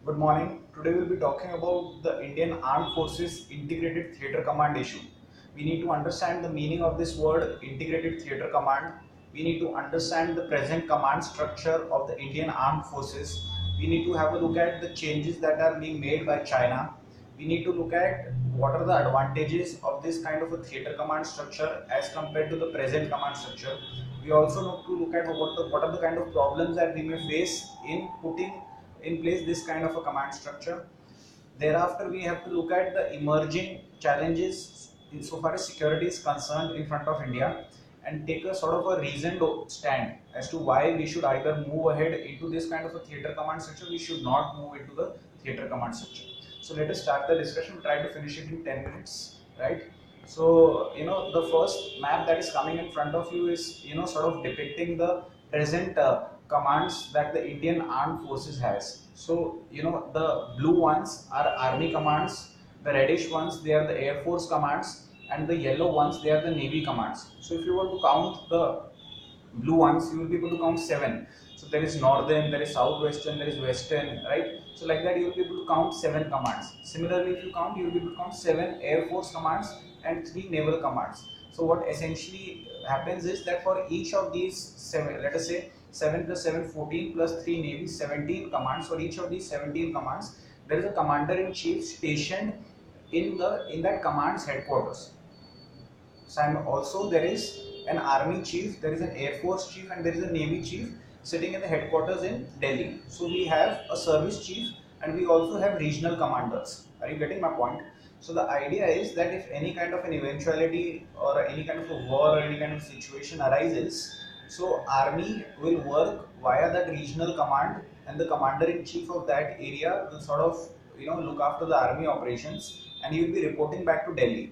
Good morning. Today we'll be talking about the Indian Armed Forces Integrated Theatre Command issue. We need to understand the meaning of this word Integrated Theatre Command. We need to understand the present command structure of the Indian Armed Forces. We need to have a look at the changes that are being made by China. We need to look at what are the advantages of this kind of a theatre command structure as compared to the present command structure. We also need to look at what are the kind of problems that we may face in putting in place this kind of a command structure. Thereafter, we have to look at the emerging challenges insofar as security is concerned in front of India and take a sort of a reasoned stand as to why we should either move ahead into this kind of a theatre command structure, we should not move into the theatre command structure. So let us start the discussion, try to finish it in 10 minutes, right? So, the first map that is coming in front of you is, sort of depicting the present commands that the Indian Armed Forces has. So, the blue ones are army commands, the reddish ones, they are the Air Force commands, and the yellow ones, they are the Navy commands. So, if you were to count the blue ones, you will be able to count seven. So there is northern, there is southwestern, there is western, right? So like that, you will be able to count seven commands. Similarly, if you count, you will be able to count seven Air Force commands and three naval commands. So what essentially happens is that for each of these seven, let us say 7 plus 7, 14 plus 3 Navy, 17 commands. For each of these 17 commands, there is a commander in chief stationed in that command's headquarters. So, and also there is an army chief, there is an air force chief, and there is a navy chief sitting in the headquarters in Delhi. So we have a service chief and we also have regional commanders. Are you getting my point? So the idea is that if any kind of an eventuality or any kind of a war or any kind of situation arises, so army will work via that regional command, and the commander in chief of that area will sort of look after the army operations, and he will be reporting back to Delhi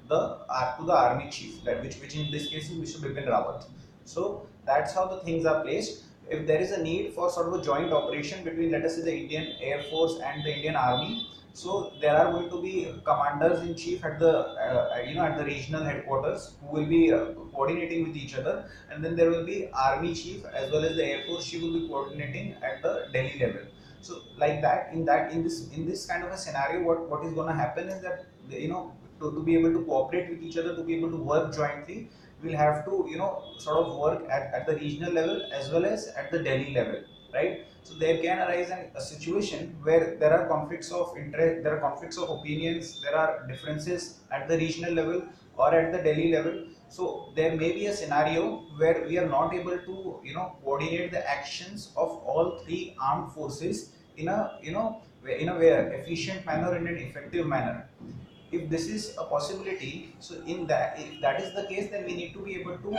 to the army chief, that which in this case is Mr. Bipin Rawat. So that's how the things are placed. If there is a need for sort of a joint operation between, let us say, the Indian Air Force and the Indian Army, so there are going to be commanders in chief at the at the regional headquarters who will be coordinating with each other, and then there will be Army chief as well as the Air Force chief will be coordinating at the Delhi level. So like that, in this kind of a scenario, what is going to happen is that to be able to cooperate with each other, to be able to work jointly, we'll have to sort of work at the regional level as well as at the Delhi level, right? So there can arise a situation where there are conflicts of interest, there are conflicts of opinions, there are differences at the regional level or at the Delhi level. So there may be a scenario where we are not able to coordinate the actions of all three armed forces in a in a way efficient manner, in an effective manner. If this is a possibility, so in that, if that is the case, then we need to be able to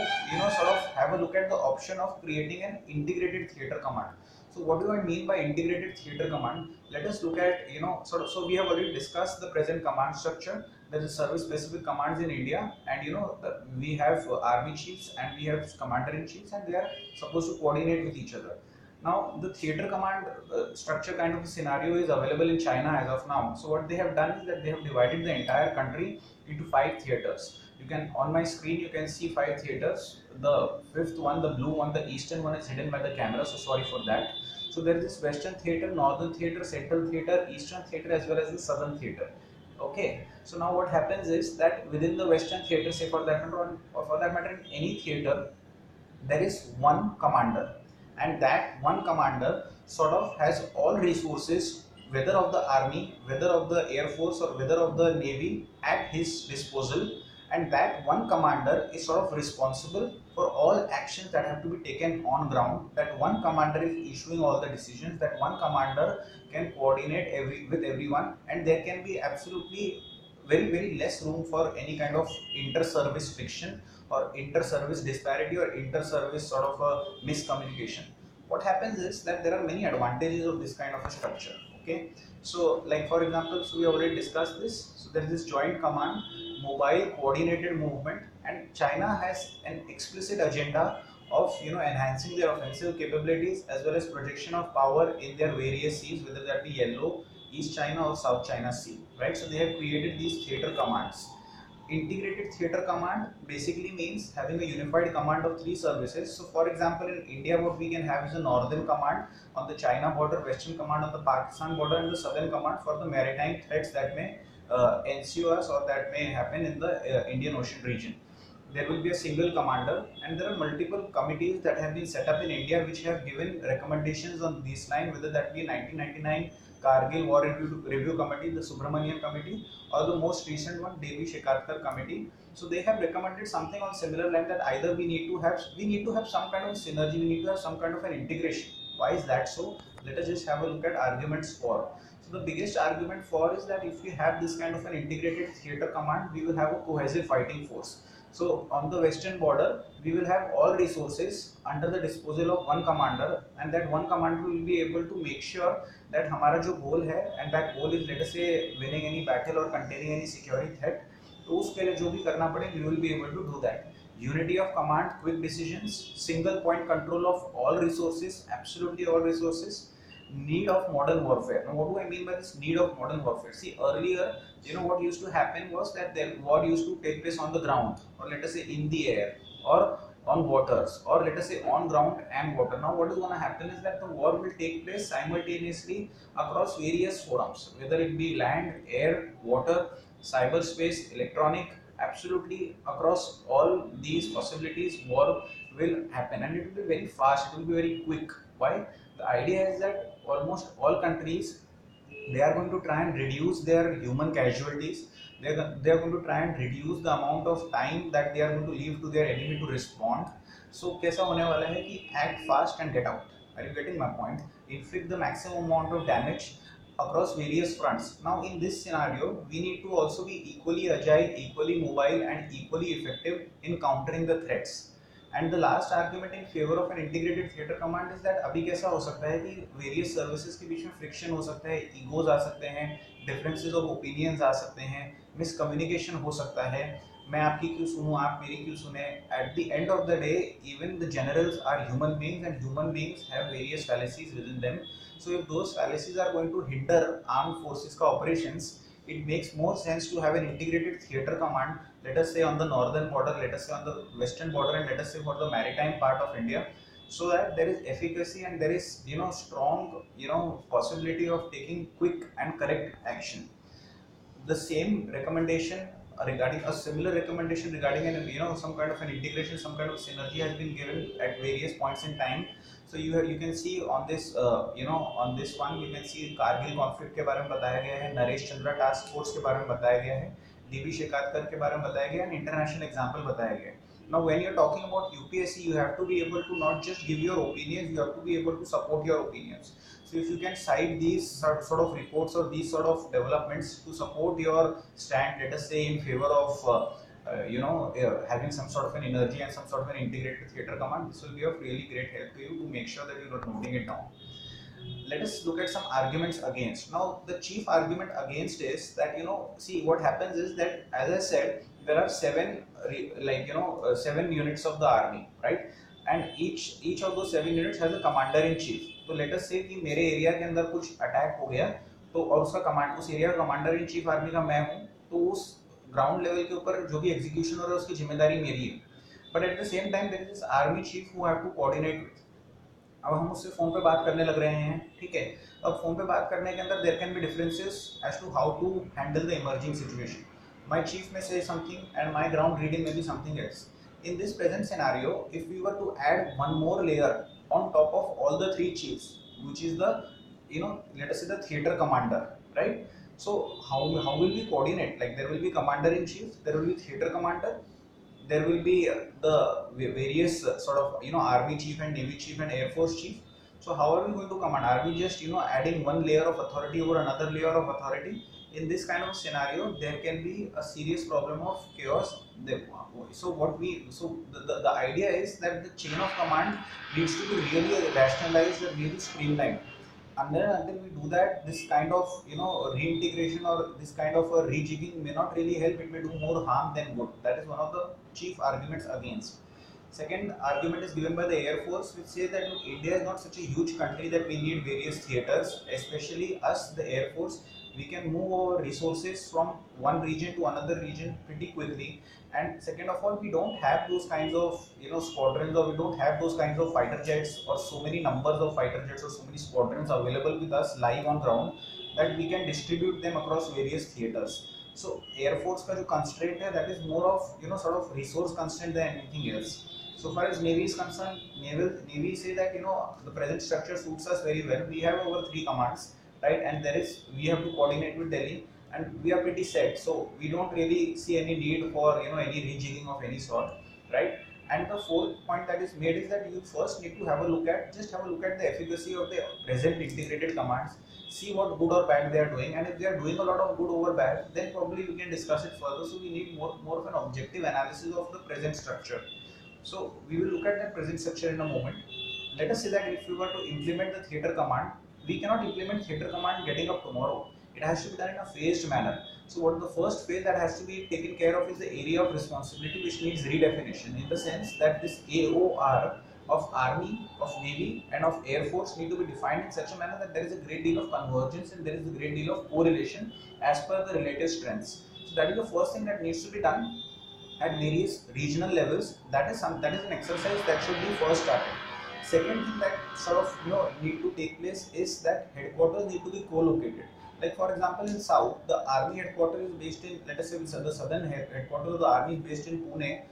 sort of have a look at the option of creating an integrated theater command. So what do I mean by integrated theater command? Let us look at sort of, so we have already discussed the present command structure. There is service specific commands in India, and we have army chiefs and we have commander in chiefs, and they are supposed to coordinate with each other. Now, the theater command structure kind of a scenario is available in China as of now. So what they have done is that they have divided the entire country into 5 theaters. You can, on my screen, you can see 5 theaters. The fifth one, the blue one, the eastern one is hidden by the camera, so sorry for that. So there is this western theater, northern theater, central theater, eastern theater, as well as the southern theater. Okay, so now what happens is that within the western theater, say for that matter, or for that matter in any theater, there is one commander, and that one commander sort of has all resources, whether of the army, whether of the air force, or whether of the navy, at his disposal. And that one commander is sort of responsible for all actions that have to be taken on ground. That one commander is issuing all the decisions, that one commander can coordinate with everyone, and there can be absolutely very less room for any kind of inter-service friction or inter-service disparity or inter-service sort of a miscommunication. What happens is that there are many advantages of this kind of a structure. Okay, so like for example, so we already discussed this. So there is this joint command, mobile coordinated movement, and China has an explicit agenda of enhancing their offensive capabilities as well as projection of power in their various seas, whether that be yellow, East China or South China Sea, right? So they have created these theater commands. integrated theater command basically means having a unified command of three services. So for example, in India, what we can have is a northern command on the China border, western command on the Pakistan border, and the southern command for the maritime threats that may ensue us or that may happen in the Indian Ocean region. There will be a single commander, and there are multiple committees that have been set up in India which have given recommendations on this line, whether that be 1999 Kargil War Review Committee, the Subramanian Committee, or the most recent one, Devi Shekarkar Committee. So they have recommended something on similar line that either we need to have some kind of synergy, we need to have some kind of an integration. Why is that so? Let us just have a look at arguments for. So the biggest argument for is that if we have this kind of an integrated theater command, we will have a cohesive fighting force. So on the western border, we will have all resources under the disposal of one commander, and that one commander will be able to make sure that हमारा जो goal है, and that goal is let us say winning any battle or containing any security threat, तो उसके लिए जो भी करना पड़े, we will be able to do that. Unity of command, quick decisions, single point control of all resources, absolutely all resources. Need of modern warfare. Now, what do I mean by this need of modern warfare? See, earlier, what used to happen was that the war used to take place on the ground, or let us say in the air, or on waters, or let us say on ground and water. Now, what is going to happen is that the war will take place simultaneously across various forums, whether it be land, air, water, cyberspace, electronic, absolutely across all these possibilities, war will happen, and it will be very fast, it will be very quick. Why? The idea is that almost all countries, they are going to try and reduce their human casualties. They are going to try and reduce the amount of time that they are going to leave to their enemy to respond. So कैसा होने वाला है कि act fast and get out. Are you getting my point? Inflict the maximum amount of damage across various fronts. Now in this scenario, we need to also be equally agile, equally mobile, and equally effective in countering the threats. And the last argument in favour of an integrated theatre command is that अभी कैसा हो सकता है कि various services के बीच में friction हो सकता है, ईगोज आ सकते हैं, डिफरेंसेस ऑफ ओपिनियंस आ सकते हैं, मिसकम्युनिकेशन हो सकता है, मैं आपकी क्यों सुनूं, आप मेरी क्यों सुने. At the end of the day even the generals are human beings, and human beings have various fallacies with in them. So if those fallacies are going to hinder armed forces ka operations, it makes more sense to have an integrated theater command, let us say on the northern border, let us say on the western border, and let us say for the maritime part of India, so that there is efficacy and there is strong possibility of taking quick and correct action. The same recommendation regarding a similar recommendation regarding an some kind of an integration, some kind of synergy has been given at various points in time. So you can see on this on this one you can see Kargil conflict के बारे में बताया गया है, Naresh Chandra task force के बारे में बताया गया है, डीबी शेकातकर के बारे में बताया गया है, इंटरनेशनल एग्जांपल बताया गया है. Now when you're talking about UPSC, you have to be able to not just give your opinions, you have to be able to support your opinions. So if you can cite these sort of reports or these sort of developments to support your stand, let us say in favor of having some sort of an energy and some sort of an integrated theater command, this will be of really great help to you to make sure that you are noting it down. Let us look at some arguments against. Now the chief argument against is that see what happens is that, as I said, there are seven units of the army, right? And each of those 7 units has a commander in chief. तो let us say कि मेरे area के अंदर कुछ attack हो गया, तो और उस एरिया का कमांडर इन चीफ आर्मी का मैं हूँ, तो उस ग्राउंड लेवल के ऊपर जो भी एग्जीक्यूशन हो रहा है उसकी जिम्मेदारी मेरी है. But at the same time there is army chief who have to coordinate with. अब हम उससे फोन पे बात करने लग रहे हैं, ठीक है. अब फोन पे बात करने के अंदर there can be differences as to how to handle the emerging situation. My chief में से something and my ground reading में be something else. In this present scenario, if we were to add one more layer on top of all the three chiefs, which is the let us say the theater commander, right? So how will we coordinate? Like there will be commander in chief, there will be theater commander, there will be the various sort of army chief and navy chief and air force chief. So how are we going to command? Are we just adding one layer of authority over another layer of authority? In this kind of scenario, there can be a serious problem of chaos. So the idea is that the chain of command needs to be really rationalized and really streamlined. Until we do that, this kind of reintegration or this kind of a rejigging may not really help. It may do more harm than good. That is one of the chief arguments against. Second argument is given by the Air Force, which says that India is not such a huge country that we need various theaters, especially us, the Air Force. we can move our resources from one region to another region pretty quickly. And second of all, we don't have those kinds of squadrons, or we don't have those kinds of fighter jets, or so many numbers of fighter jets, or so many squadrons available with us live on ground, that we can distribute them across various theaters. So air force का जो constraint है, that is more of sort of resource constraint than anything else. So far as Navy is concerned, Navy say that the present structure suits us very well. We have over 3 commands, right? And we have to coordinate with Delhi, and we are pretty set. So we don't really see any need for any rejigging of any sort, right? And the fourth point that is made is that you first need to have a look at the efficacy of the present integrated commands, see what good or bad they are doing, and if they are doing a lot of good over bad, then probably we can discuss it further. So we need more of an objective analysis of the present structure. So we will look at the present structure in a moment. Let us say that if we were to implement the theater command, we cannot implement theater command getting up tomorrow. It has to be done in a phased manner. So what the first phase that has to be taken care of is the area of responsibility, which needs redefinition, in the sense that this AOR of Army, of Navy, and of Air Force need to be defined in such a manner that there is a great deal of convergence and there is a great deal of correlation as per the relative strengths. So that is the first thing that needs to be done at various regional levels. That is an exercise that should be first started. Second thing that sort of need to take place is that headquarters need to be co-located. Like for example, in South, the army headquarters is based in, let us say, the southern headquarters of the army is based in Pune.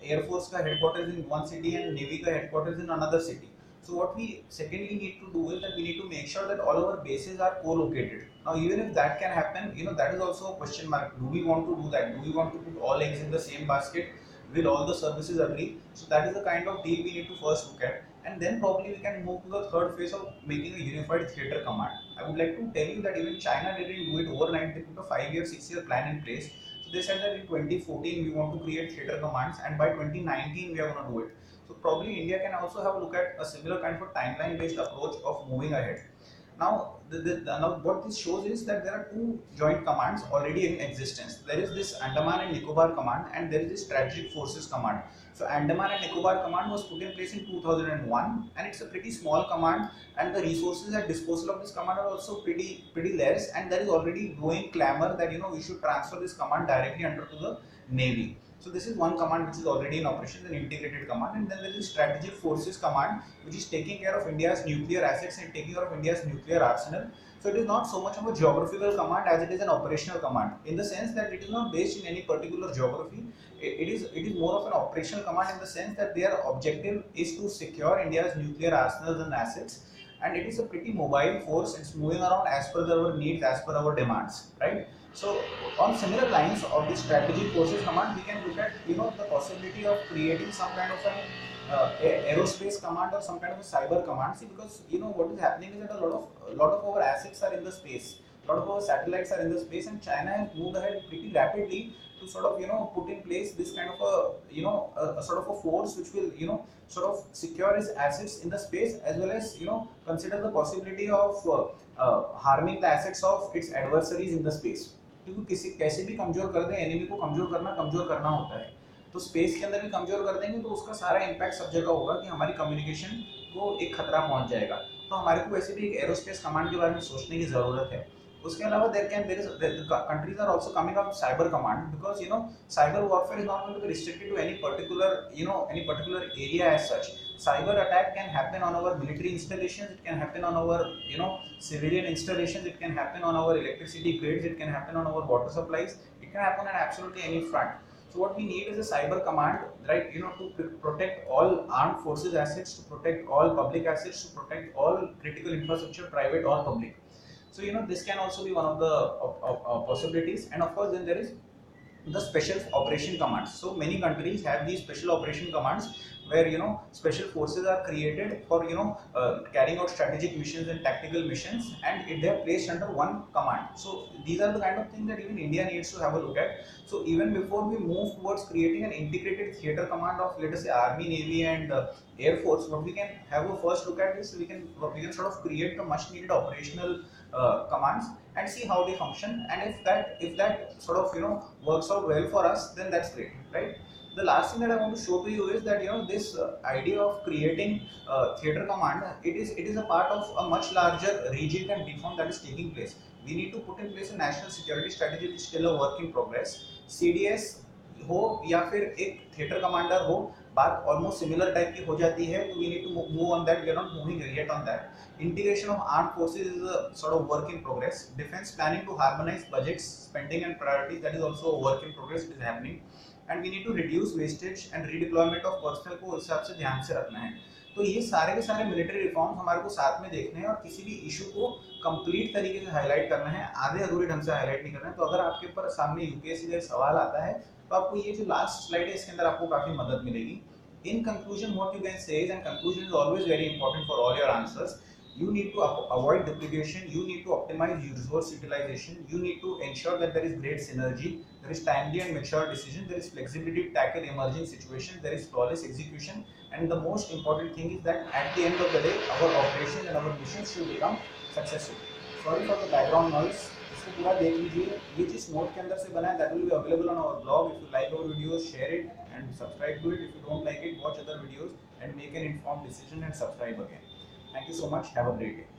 Air Force ka headquarters is in one city, and Navy ka headquarters is in another city. So what we secondly need to do is that we need to make sure that all our bases are co-located. Now, even if that can happen, that is also a question mark. Do we want to do that? Do we want to put all eggs in the same basket? Will all the services agree? So that is the kind of deal we need to first look at, and then probably we can move to the third phase of making a unified theater command. I would like to tell you that even China didn't do it overnight. They put a 5-year, 6-year plan in place. So they said that in 2014 we want to create theater commands, and by 2019 we are going to do it. So probably India can also have a look at a similar kind of timeline-based approach of moving ahead. Now, now what this shows is that there are two joint commands already in existence. There is this Andaman and Nicobar command, and there is this Strategic Forces command. So Andaman and Nicobar command was put in place in 2001, and it's a pretty small command, and the resources at disposal of this command are also pretty less, and there is already growing clamor that we should transfer this command directly under to the Navy. So this is one command which is already in operation, an integrated command, and then there is Strategic Forces command, which is taking care of India's nuclear assets and taking care of India's nuclear arsenal. So it is not so much of a geographical command as it is an operational command, in the sense that it is not based in any particular geography. It is more of an operational command, in the sense that their objective is to secure India's nuclear arsenals and assets, and it is a pretty mobile force. It's moving around as per our needs, as per our demands, right? So on similar lines of the Strategic Forces command, we can look at the possibility of creating some kind of an aerospace command or some kind of a cyber command. See, because what is happening is that a lot of our assets are in the space, a lot of our satellites are in the space, and China has moved ahead pretty rapidly to sort of put in place this kind of a sort of a force which will sort of secure its assets in the space, as well as consider the possibility of harming the assets of its adversaries in the space. क्योंकि किसी कैसे भी कमजोर कर दे, enemy को कमजोर करना होता है, तो स्पेस के अंदर भी कमजोर कर देंगे तो उसका सारा इम्पैक्ट सब जगह होगा कि हमारी कम्युनिकेशन को एक खतरा पहुंच जाएगा. तो हमारे को वैसे भी एक एरोस्पेस कमांड के बारे में सोचने की जरूरत है. उसके अलावा countries are also coming up with cyber command, because cyber warfare is not going to be restricted to any particular area as such. Cyber attack can happen on our military installations, it can happen on our civilian installations, it can happen on our electricity grids, it can happen on our water supplies, it can happen on absolutely any front. So what we need is a cyber command, right? To protect all armed forces assets, to protect all public assets, to protect all critical infrastructure, private or public. So this can also be one of the possibilities. And of course, then there is the special operation commands. So many countries have these special operation commands, where special forces are created for carrying out strategic missions and tactical missions, and they are placed under one command. So these are the kind of things that even India needs to have a look at. So even before we move towards creating an integrated theater command of, let us say, Army, Navy and Air Force, what we can have a first look at is we can sort of create the much needed operational commands and see how they function, and if that sort of works out well for us, then that's great, right? The last thing that I want to show to you is that this idea of creating theater command, it is a part of a much larger rejig and reform that is taking place. We need to put in place a national security strategy which is still a work in progress. CDS हो या फिर एक theatre commander हो, बात almost similar type की हो जाती है, तो we need to move on that, we are not moving yet on that. Integration of armed forces is a sort of work in progress. Defense planning to harmonize budgets, spending and priorities, that is also a work in progress, it is happening. And we need to reduce wastage and redeployment of personnel को उस हिसाब से ध्यान से रखना है. तो ये सारे के सारे मिलिट्री रिफॉर्म्स हमारे को साथ में देखने हैं और किसी भी इशू को कंप्लीट तरीके से हाईलाइट करना है, आधे अधूरे ढंग से हाईलाइट नहीं करना है. तो अगर आपके ऊपर सामने यूपीएससी का सवाल आता है तो आपको ये जो लास्ट स्लाइड है इसके अंदर आपको काफी मदद मिलेगी. In conclusion, what you can say is, and conclusion is always very important for all your answers, you need to avoid duplication, you need to optimize resource utilization, you need to ensure that there is great synergy, there is timely and mature decision, there is flexibility to tackle emerging situations, there is flawless execution, and the most important thing is that at the end of the day our operations and our missions should become successful. Sorry for the background noise. इसको पूरा देख लीजिए, ये चीज note के अंदर से बना है, that will be available on our blog. If you like our videos, share it and subscribe to it. If you don't like it, watch other videos and make an informed decision and subscribe again. Thank you so much. Have a great day.